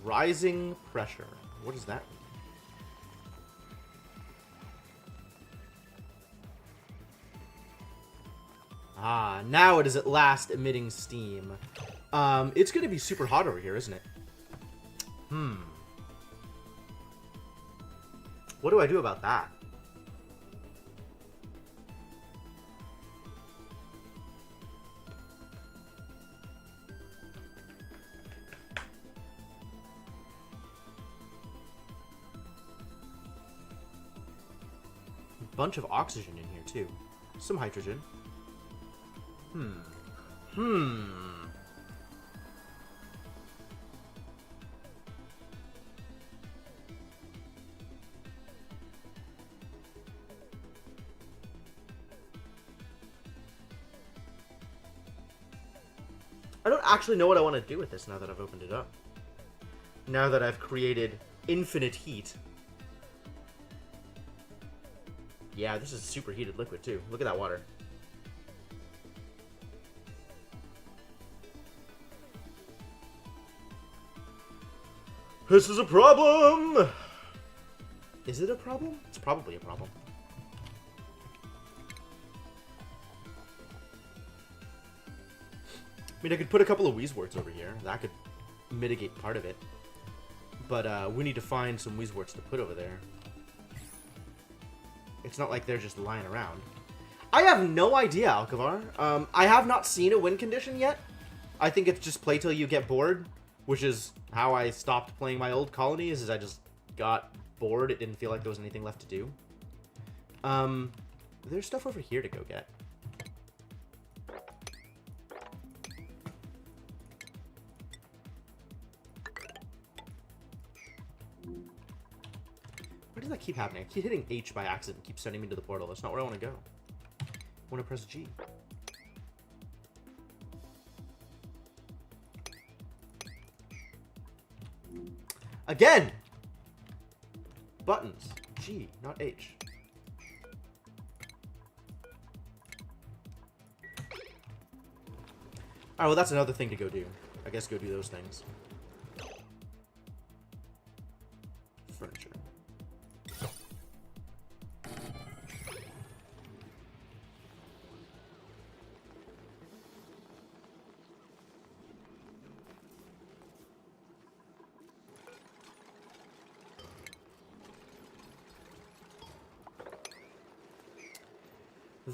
Rising pressure. What does that mean? Ah, now it is at last emitting steam. It's going to be super hot over here, isn't it? What do I do about that? A bunch of oxygen in here, too. Some hydrogen. I don't actually know what I want to do with this now that I've opened it up. Now that I've created infinite heat. Yeah, this is superheated liquid too. Look at that water. This is a problem! Is it a problem? It's probably a problem. I mean, I could put a couple of Weezeworts over here. That could mitigate part of it. But we need to find some Weezeworts to put over there. It's not like they're just lying around. I have no idea, Alcavar. I have not seen a win condition yet. I think it's just play till you get bored, which is how I stopped playing my old colonies, is I just got bored. It didn't feel like there was anything left to do. There's stuff over here to go get. Why does that keep happening? I keep hitting H by accident. It keeps sending me to the portal. That's not where I want to go. I want to press G. Again! Buttons. G, not H. Alright, well that's another thing to go do. I guess go do those things. Furniture.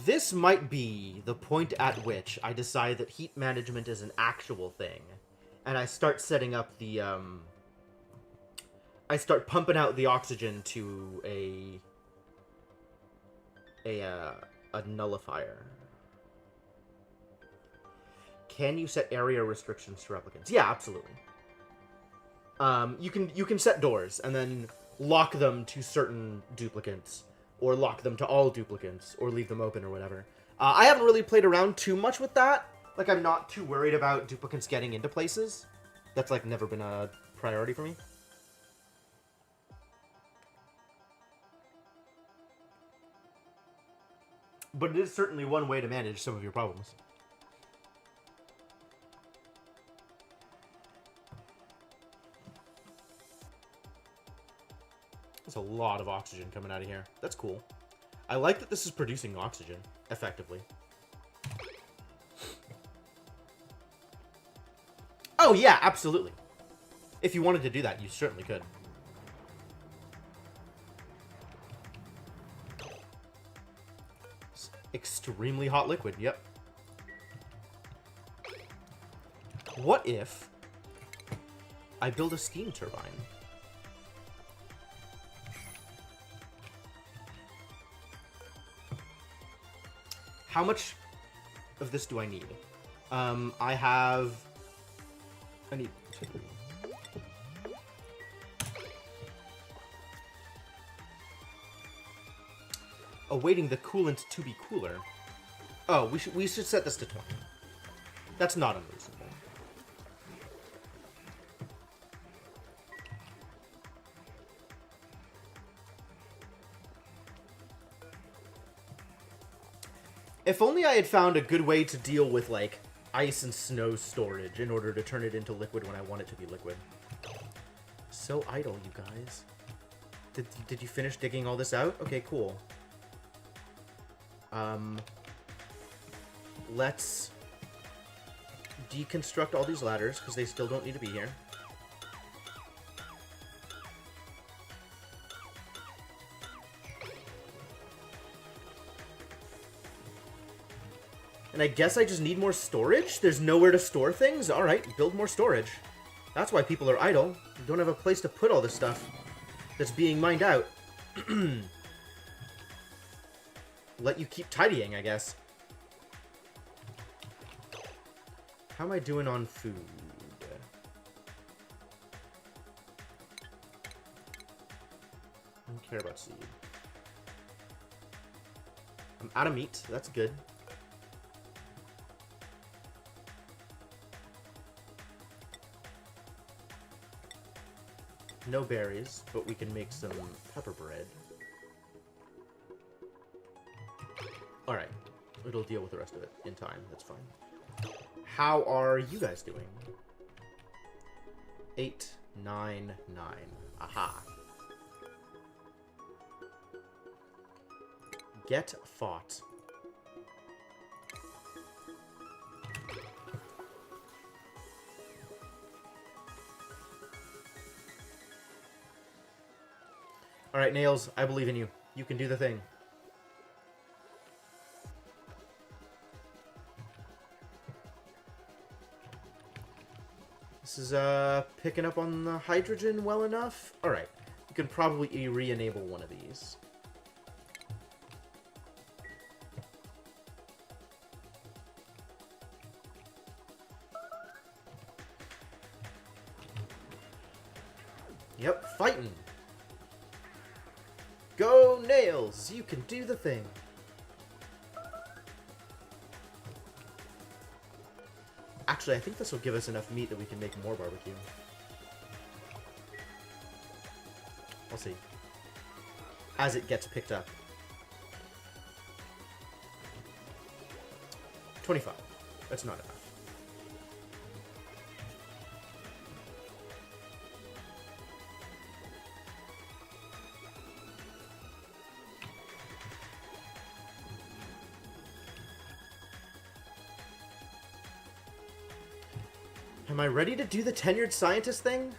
This might be the point at which I decide that heat management is an actual thing. And I start setting up the, I start pumping out the oxygen to a nullifier. Can you set area restrictions to replicants? Yeah, absolutely. You can set doors and then lock them to certain duplicates, or lock them to all duplicates, or leave them open, or whatever. I haven't really played around too much with that. Like, I'm not too worried about duplicates getting into places. That's, like, never been a priority for me. But it is certainly one way to manage some of your problems. There's a lot of oxygen coming out of here. That's cool. I like that this is producing oxygen, effectively. Oh, yeah, absolutely. If you wanted to do that, you certainly could. Extremely hot liquid, yep. What if I build a steam turbine? How much of this do I need? I need 2. Awaiting the coolant to be cooler. Oh, we should set this to 20. That's not unreasonable. If only I had found a good way to deal with, like, ice and snow storage in order to turn it into liquid when I want it to be liquid. so idle, you guys. Did you finish digging all this out? Okay, cool. Let's deconstruct all these ladders, because they still don't need to be here. And I guess I just need more storage? There's nowhere to store things? Alright, build more storage. That's why people are idle. You don't have a place to put all this stuff that's being mined out. Let you keep tidying, I guess. How am I doing on food? I don't care about seed. I'm out of meat. That's good. No berries, but we can make some pepper bread. Alright. It'll deal with the rest of it in time. That's fine. How are you guys doing? 8, 9, 9. Aha. Get fought. Alright, Nails, I believe in you. You can do the thing. This is, picking up on the hydrogen well enough. Alright, you can probably re-enable one of these. Yep, fighting. Go, Nails! You can do the thing. Actually, I think this will give us enough meat that we can make more barbecue. We'll see. As it gets picked up. 25. That's not enough. Am I ready to do the tenured scientist thing?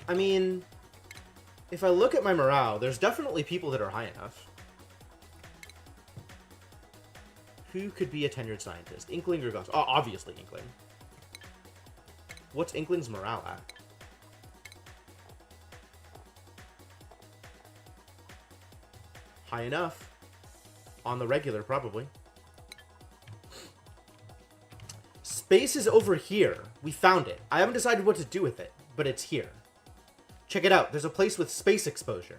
I mean, if I look at my morale, there's definitely people that are high enough. Who could be a tenured scientist? Inkling or Ghost? Oh, obviously Inkling. What's Inkling's morale at? High enough. On the regular, probably. Space is over here. We found it. I haven't decided what to do with it, but it's here. Check it out. There's a place with space exposure.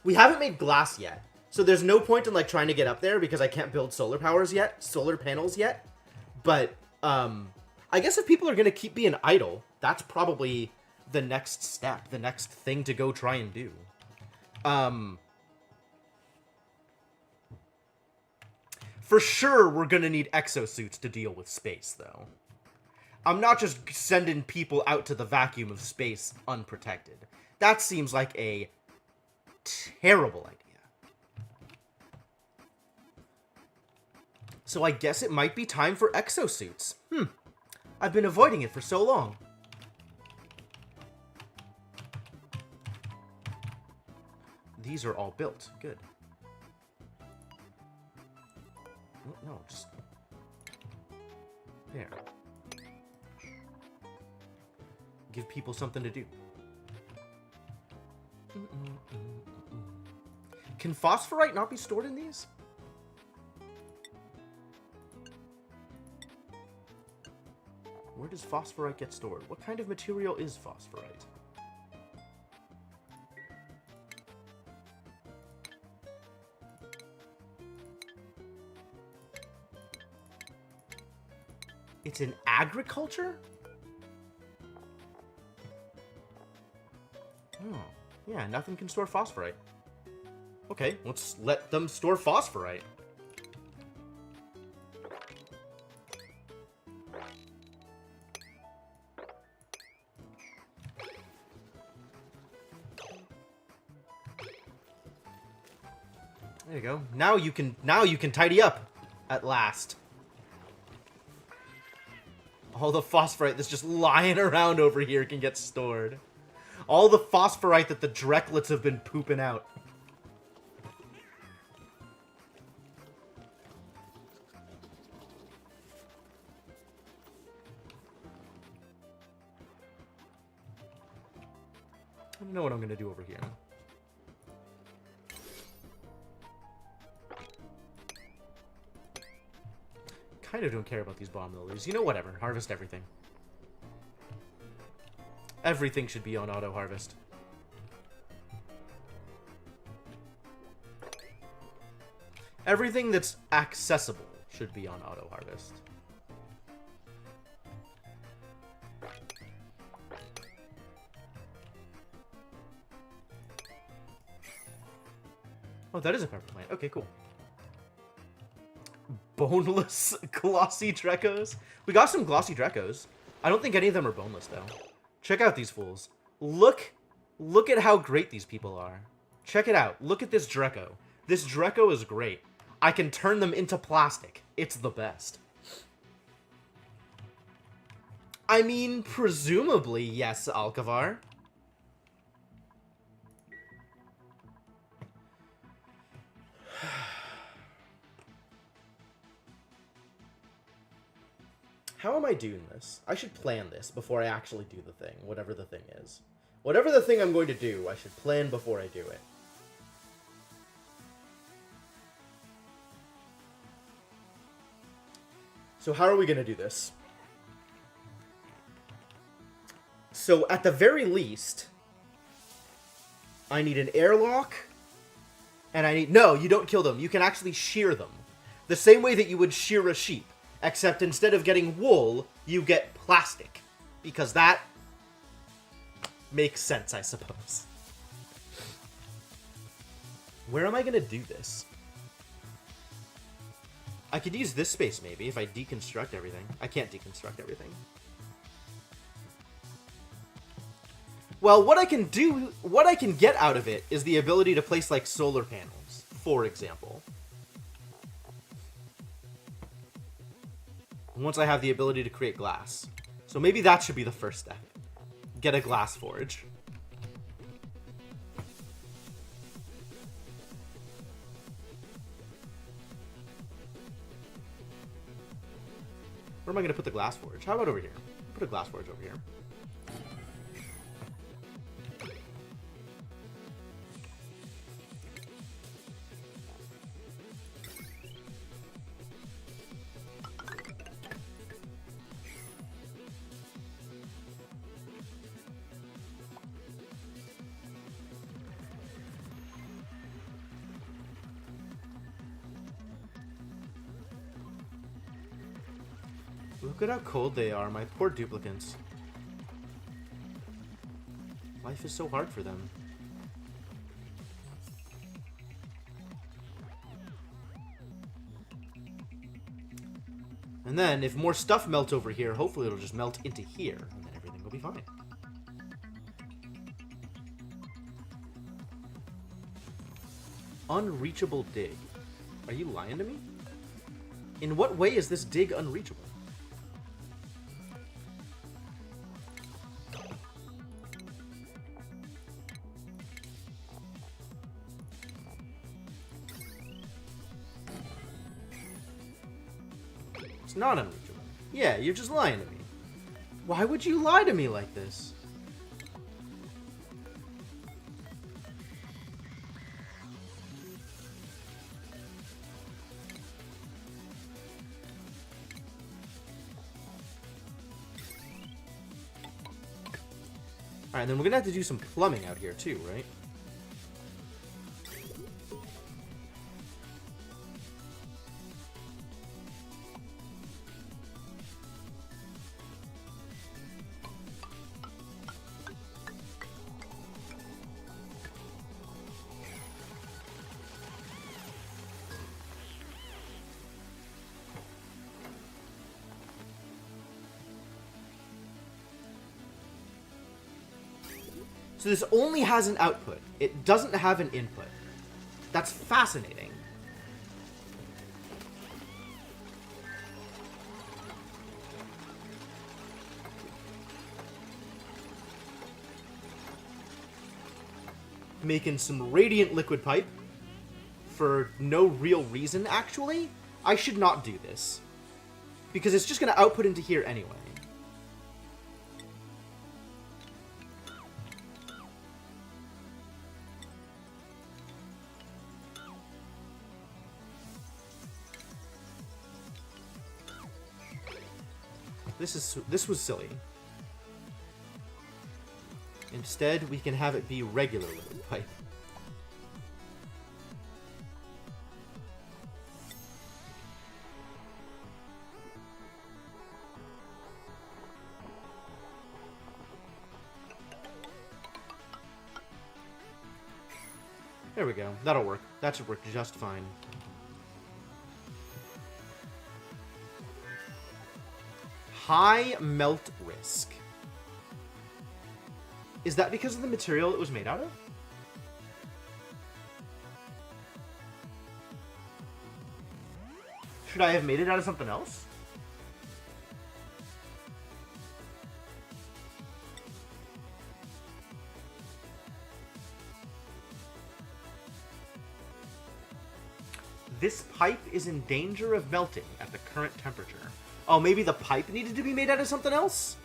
We haven't made glass yet, so there's no point in like trying to get up there because I can't build solar panels yet. But I guess if people are gonna keep being idle, that's probably the next step, the next thing to go try and do. For sure, we're gonna need exosuits to deal with space, though. I'm not just sending people out to the vacuum of space unprotected. That seems like a terrible idea. So I guess it might be time for exosuits. I've been avoiding it for so long. These are all built. Good. No, just... there. Give people something to do. Can phosphorite not be stored in these? Where does phosphorite get stored? What kind of material is phosphorite? It's in agriculture? Oh, yeah, nothing can store phosphorite. Okay, let's let them store phosphorite. There you go. Now you can tidy up at last. All the phosphorite that's just lying around over here can get stored. All the phosphorite that the Drecklets have been pooping out. I don't know what I'm gonna do over here. Kind of don't care about these bomb lilies. You know, whatever. Harvest everything. Everything should be on auto harvest. Everything that's accessible should be on auto harvest. Oh, that is a pepper plant. Okay, cool. Boneless glossy Drekos. We got some glossy Drekos. I don't think any of them are boneless, though. Check out these fools. Look at how great these people are. Check it out. Look at this Dreko. This Dreko is great. I can turn them into plastic. It's the best. I mean, presumably, yes, Alcavar. How am I doing this? I should plan this before I actually do the thing, whatever the thing is. Whatever the thing I'm going to do, I should plan before I do it. So how are we going to do this? So at the very least, I need an airlock, and I need... No, you don't kill them. You can actually shear them. The same way that you would shear a sheep. Except instead of getting wool, you get plastic. Because that makes sense, I suppose. Where am I going to do this? I could use this space, maybe, if I deconstruct everything. I can't deconstruct everything. Well, what I can get out of it is the ability to place, like, solar panels, for example. Once I have the ability to create glass. So maybe that should be the first step. Get a glass forge. Where am I going to put the glass forge? How about over here? Put a glass forge over here. Look at how cold they are, my poor duplicants. Life is so hard for them. And then, if more stuff melts over here, hopefully it'll just melt into here, and then everything will be fine. Unreachable dig. Are you lying to me? In what way is this dig unreachable? It's not unreachable. Yeah, you're just lying to me. Why would you lie to me like this? Alright, then we're gonna have to do some plumbing out here too, right? So this only has an output. It doesn't have an input. That's fascinating. Making some radiant liquid pipe for no real reason, actually. I should not do this, because it's just going to output into here anyway. This was silly. Instead, we can have it be regular liquid pipe. There we go. That'll work. That should work just fine. High melt risk. Is that because of the material it was made out of? Should I have made it out of something else? This pipe is in danger of melting at the current temperature. Oh, maybe the pipe needed to be made out of something else?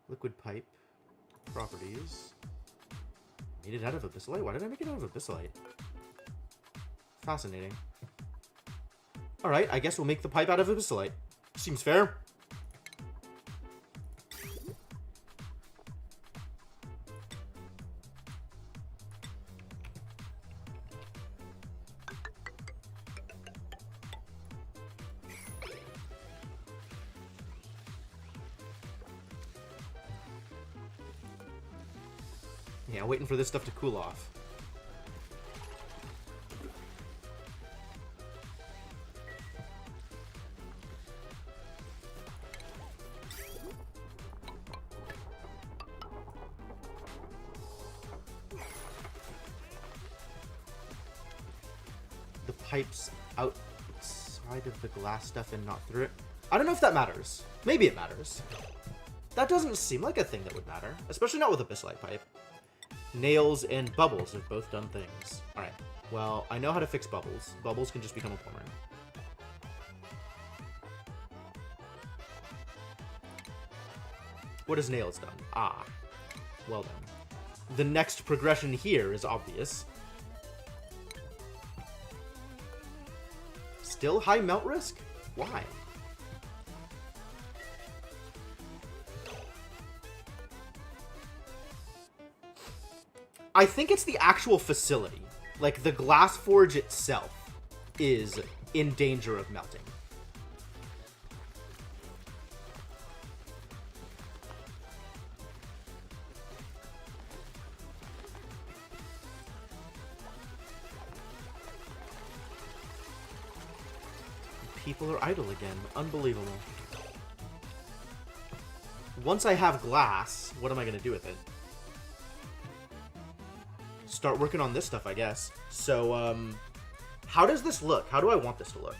Liquid pipe properties. Made it out of abyssalite? Why did I make it out of abyssalite? Fascinating. Alright, I guess we'll make the pipe out of abyssalite. Seems fair. Yeah, waiting for this stuff to cool off. The pipe's outside of the glass stuff and not through it. I don't know if that matters. Maybe it matters. That doesn't seem like a thing that would matter, especially not with a abyssalite pipe. Nails and bubbles have both done things. Alright, well, I know how to fix bubbles. Bubbles can just become a plumber. What has nails done? Ah, well then. The next progression here is obvious. Still high melt risk? Why? I think it's the actual facility. Like, the glass forge itself is in danger of melting. People are idle again. Unbelievable. Once I have glass, what am I going to do with it? Start working on this stuff, I guess. So, how does this look? How do I want this to look?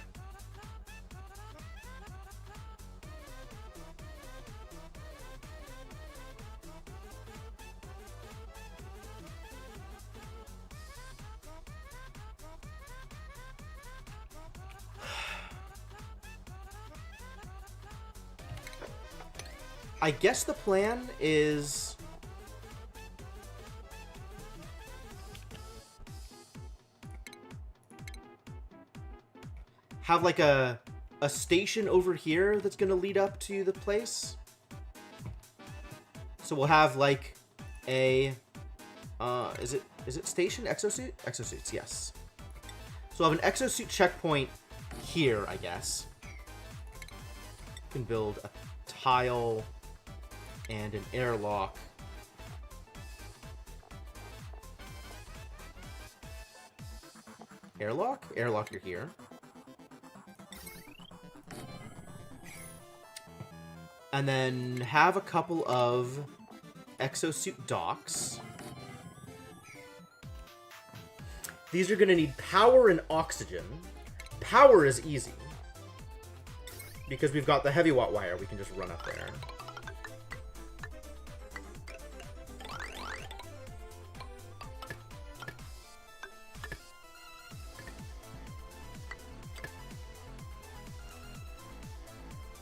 I guess the plan is... have like a station over here that's gonna lead up to the place. So we'll have like a is it station exosuit? Exosuits, yes. So we'll have an exosuit checkpoint here, I guess. We can build a tile and an airlock Airlock? Airlock, you're here. And then have a couple of exosuit docks. These are going to need power and oxygen. Power is easy. Because we've got the heavy watt wire, we can just run up there.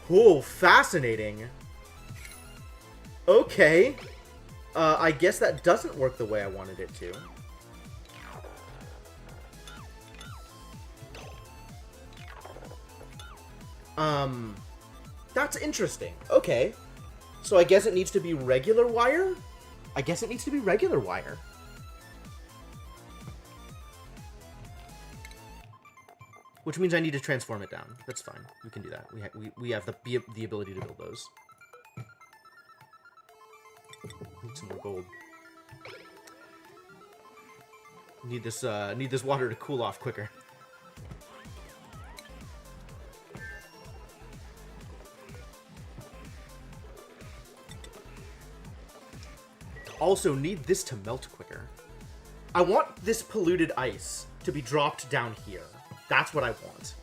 Oh, fascinating. Okay. I guess that doesn't work the way I wanted it to. That's interesting. Okay. So I guess it needs to be regular wire? I guess it needs to be regular wire. Which means I need to transform it down. That's fine. We can do that. We have the ability to build those. Need some more gold. Need this water to cool off quicker. Also need this to melt quicker. I want this polluted ice to be dropped down here. That's what I want.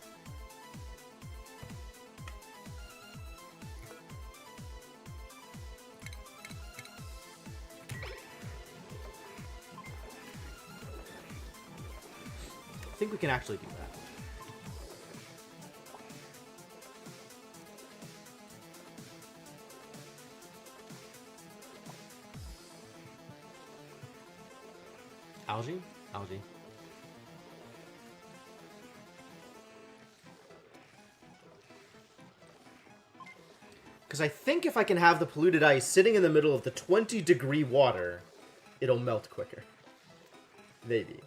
I think we can actually do that. Algae? Algae. Because I think if I can have the polluted ice sitting in the middle of the 20-degree water, it'll melt quicker. Maybe.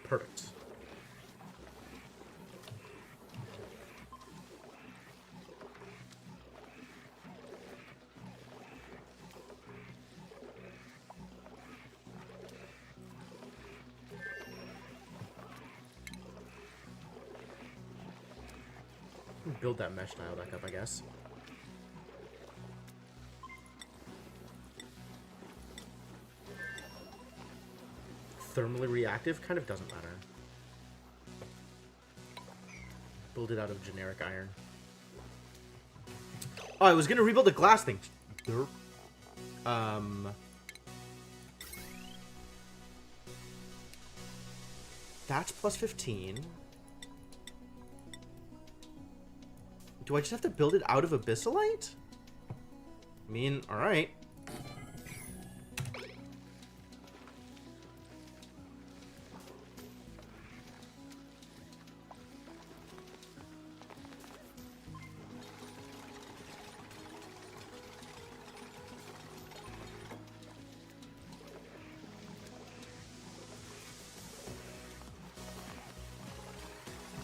Perfect. Build that mesh tile back up, I guess. Thermally reactive kind of doesn't matter. Build it out of generic iron. Oh, I was gonna rebuild the glass thing. Derp. That's plus 15. Do I just have to build it out of abyssalite? I mean, alright.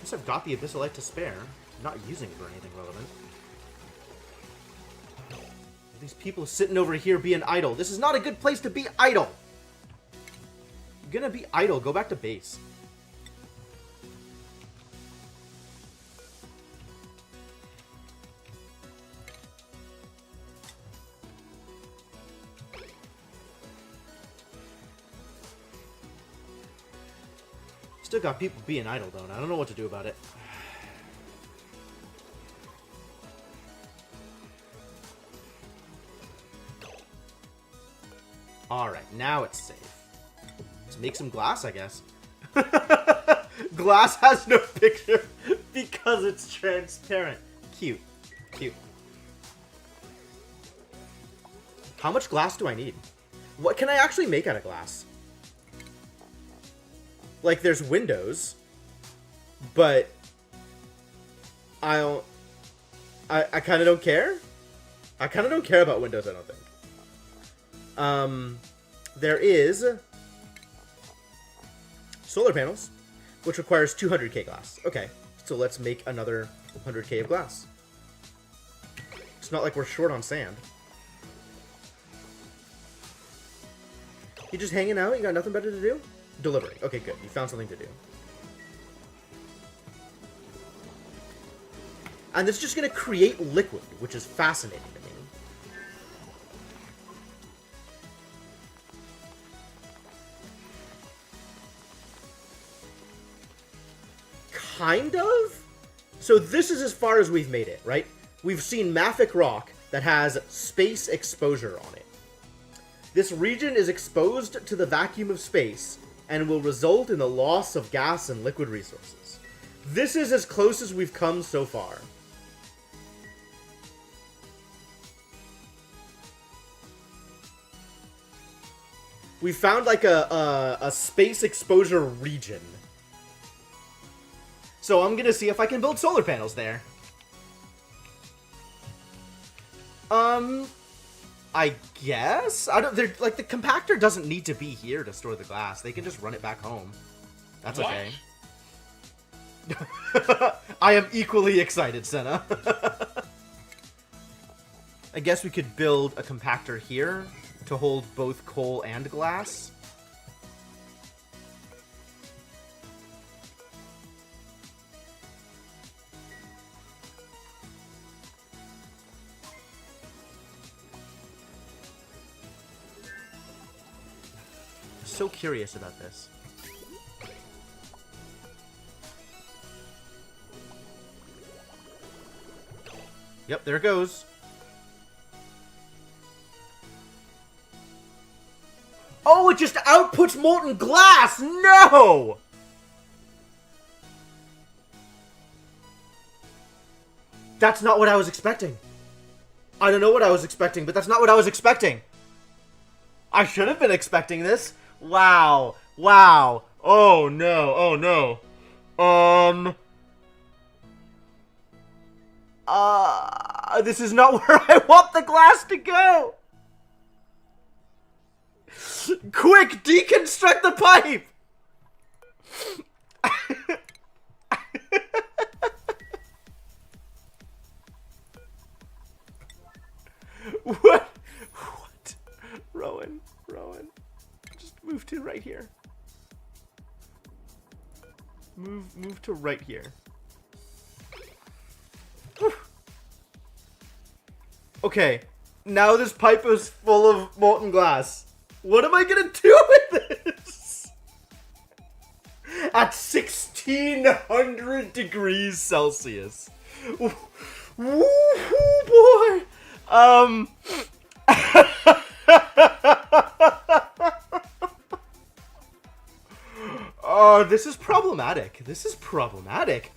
Guess I've got the abyssalite to spare. I'm not using it for anything relevant. These people sitting over here being idle. This is not a good place to be idle. You're gonna be idle. Go back to base. Still got people being idle, though, and I don't know what to do about it. Alright, now it's safe. Let's make some glass, I guess. Glass has no picture because it's transparent. Cute. Cute. How much glass do I need? What can I actually make out of glass? Like, there's windows, but I kind of don't care. I kind of don't care about windows, I don't think. There is solar panels. which requires 200k glass. Okay, so let's make another 100k of glass. It's not like we're short on sand. You just hanging out? You got nothing better to do? Delivering. Okay, good. You found something to do. And this is just going to create liquid, which is fascinating to me. Kind of? So this is as far as we've made it, right? We've seen mafic rock that has space exposure on it. This region is exposed to the vacuum of space and will result in the loss of gas and liquid resources. This is as close as we've come so far. We found like a space exposure region. So I'm gonna see if I can build solar panels there. I guess? I don't, they're, like, the compactor doesn't need to be here to store the glass. They can just run it back home. That's What? okay. I am equally excited, Senna. I guess we could build a compactor here to hold both coal and glass. So curious about this. Yep, there it goes. Oh, it just outputs molten glass! No! That's not what I was expecting. I don't know what I was expecting, but that's not what I was expecting. I should have been expecting this. Wow. Wow. Oh no. Oh no. This is not where I want the glass to go. Quick, deconstruct the pipe. What? What? Rowan. Just move to right here. Move to right here. Whew. Okay. Now this pipe is full of molten glass. What am I gonna do with this? At 1600 degrees Celsius. Woo, boy. Oh, this is problematic. This is problematic.